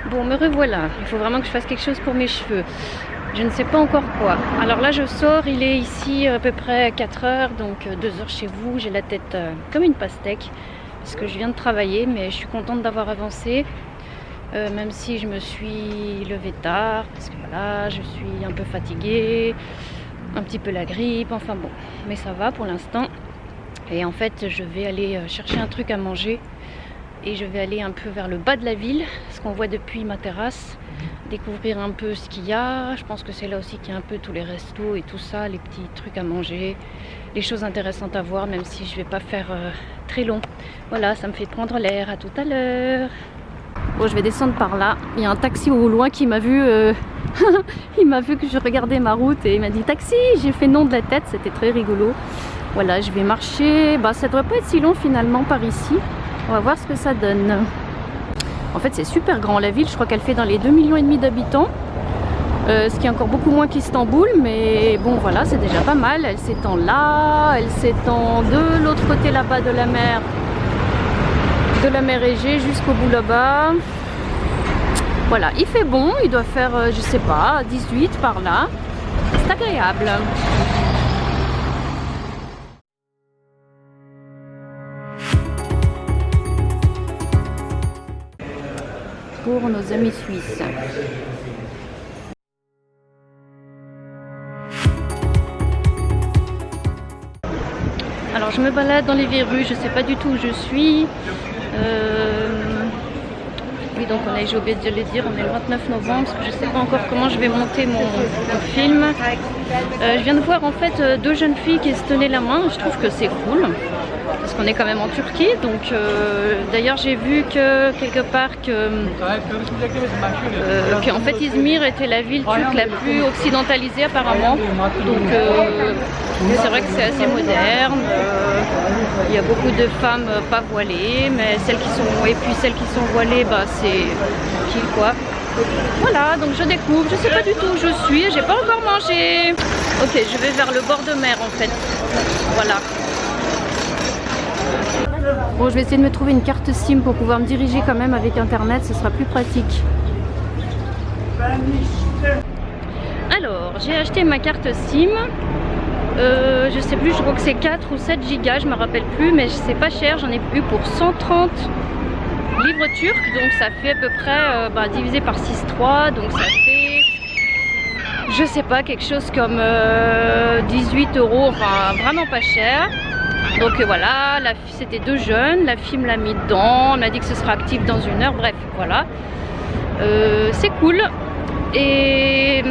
Bon, me revoilà. Il faut vraiment que je fasse quelque chose pour mes cheveux. Je ne sais pas encore quoi. Alors là, je sors. Il est ici à peu près 4 heures, donc 2 heures chez vous. J'ai la tête comme une pastèque parce que je viens de travailler, mais je suis contente d'avoir avancé. Même si je me suis levée tard, parce que voilà, je suis un peu fatiguée, un petit peu la grippe, enfin bon. Mais ça va pour l'instant. Et en fait, je vais aller chercher un truc à manger. Et je vais aller un peu vers le bas de la ville, ce qu'on voit depuis ma terrasse, découvrir un peu ce qu'il y a. Je pense que c'est là aussi qu'il y a un peu tous les restos et tout ça, les petits trucs à manger, les choses intéressantes à voir, même si je vais pas faire très long. Voilà, ça me fait prendre l'air. À tout à l'heure. Bon, je vais descendre par là. Il y a un taxi au loin qui m'a vu. Il m'a vu que je regardais ma route et il m'a dit taxi. J'ai fait non de la tête, c'était très rigolo. Voilà, je vais marcher. Bah, ça devrait pas être si long finalement par ici. On va voir ce que ça donne. En fait, c'est super grand la ville. Je crois qu'elle fait dans les 2,5 millions d'habitants. Ce qui est encore beaucoup moins qu'Istanbul. Mais bon, voilà, c'est déjà pas mal. Elle s'étend là. Elle s'étend de l'autre côté là-bas de la mer. De la mer Égée jusqu'au bout là-bas. Voilà, il fait bon. Il doit faire, je sais pas, 18 par là. C'est agréable. Pour nos amis suisses. Alors je me balade dans les vieilles rues, je sais pas du tout où je suis. Oui, donc j'ai oublié de le dire, on est le 29 novembre parce que je sais pas encore comment je vais monter mon film. Je viens de voir en fait 2 jeunes filles qui se tenaient la main, je trouve que c'est cool. Parce qu'on est quand même en Turquie, donc d'ailleurs j'ai vu que quelque part qu'en fait Izmir était la ville turque la plus occidentalisée apparemment. Donc c'est vrai que c'est assez moderne. Il y a beaucoup de femmes pas voilées, mais celles qui sont voilées, bah c'est qui quoi. Voilà, donc je découvre, je sais pas du tout où je suis, j'ai pas encore mangé. Ok, je vais vers le bord de mer en fait. Voilà. Bon, je vais essayer de me trouver une carte SIM pour pouvoir me diriger quand même avec internet, ce sera plus pratique. Alors, j'ai acheté ma carte SIM. Je sais plus, je crois que c'est 4 ou 7 gigas, je me rappelle plus, mais c'est pas cher, j'en ai eu pour 130 livres turcs, donc ça fait à peu près divisé par 6,3, donc ça fait, je sais pas, quelque chose comme 18 €, enfin vraiment pas cher. Donc voilà, c'était 2 jeunes, la fille me l'a mis dedans, elle m'a dit que ce sera actif dans 1 heure, bref, voilà. C'est cool. Et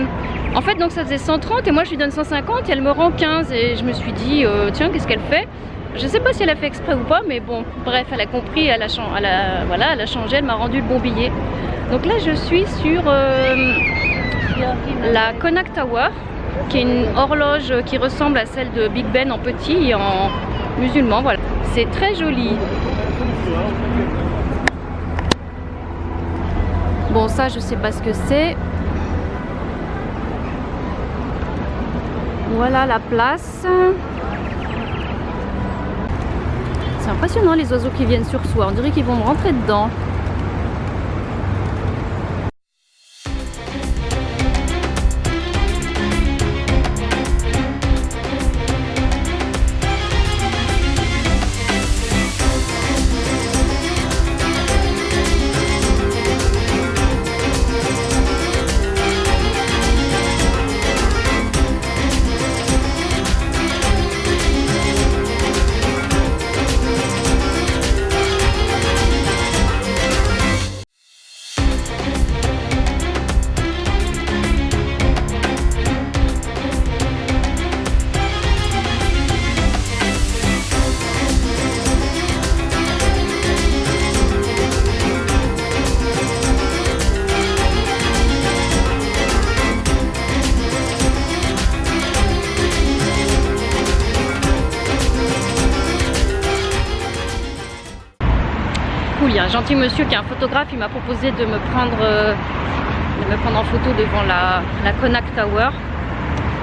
en fait, donc ça faisait 130 et moi je lui donne 150 et elle me rend 15 et je me suis dit, tiens, qu'est-ce qu'elle fait? Je sais pas si elle a fait exprès ou pas, mais bon, bref, elle a compris, elle a changé, elle m'a rendu le bon billet. Donc là, je suis sur la Konak Tower, qui est une horloge qui ressemble à celle de Big Ben en petit et en musulman, voilà. C'est très joli. Bon, ça, je sais pas ce que c'est. Voilà la place. C'est impressionnant les oiseaux qui viennent sur soi. On dirait qu'ils vont me rentrer dedans. Il y a un gentil monsieur qui est un photographe, il m'a proposé de me prendre en photo devant la Konak Tower.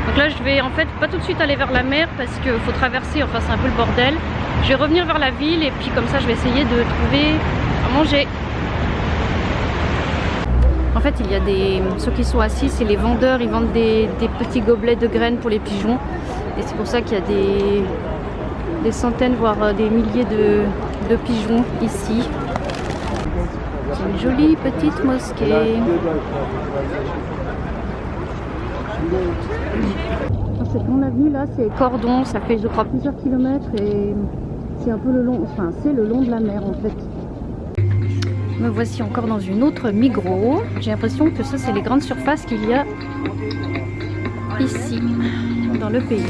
Donc là je vais en fait pas tout de suite aller vers la mer parce qu'il faut traverser, enfin c'est un peu le bordel. Je vais revenir vers la ville et puis comme ça je vais essayer de trouver à manger. En fait, il y a ceux qui sont assis, c'est les vendeurs, ils vendent des petits gobelets de graines pour les pigeons. Et c'est pour ça qu'il y a des centaines, voire des milliers de pigeons ici. C'est une jolie petite mosquée. Cette mon avenue là, c'est Cordon, ça fait je crois plusieurs kilomètres et c'est un peu le long, enfin c'est le long de la mer en fait. Me voici encore dans une autre Migros. J'ai l'impression que ça c'est les grandes surfaces qu'il y a ici dans le pays.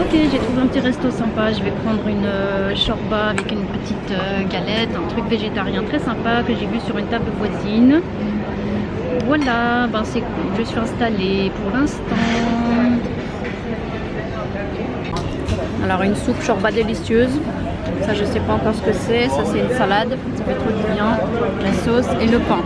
Ok, j'ai trouvé un petit resto sympa. Je vais prendre une shorba avec une petite galette, un truc végétarien très sympa que j'ai vu sur une table voisine. Voilà, ben c'est cool. Je suis installée pour l'instant. Alors une soupe shorba délicieuse. Ça je sais pas encore ce que c'est. Ça c'est une salade. Ça fait trop du bien. La sauce et le pain.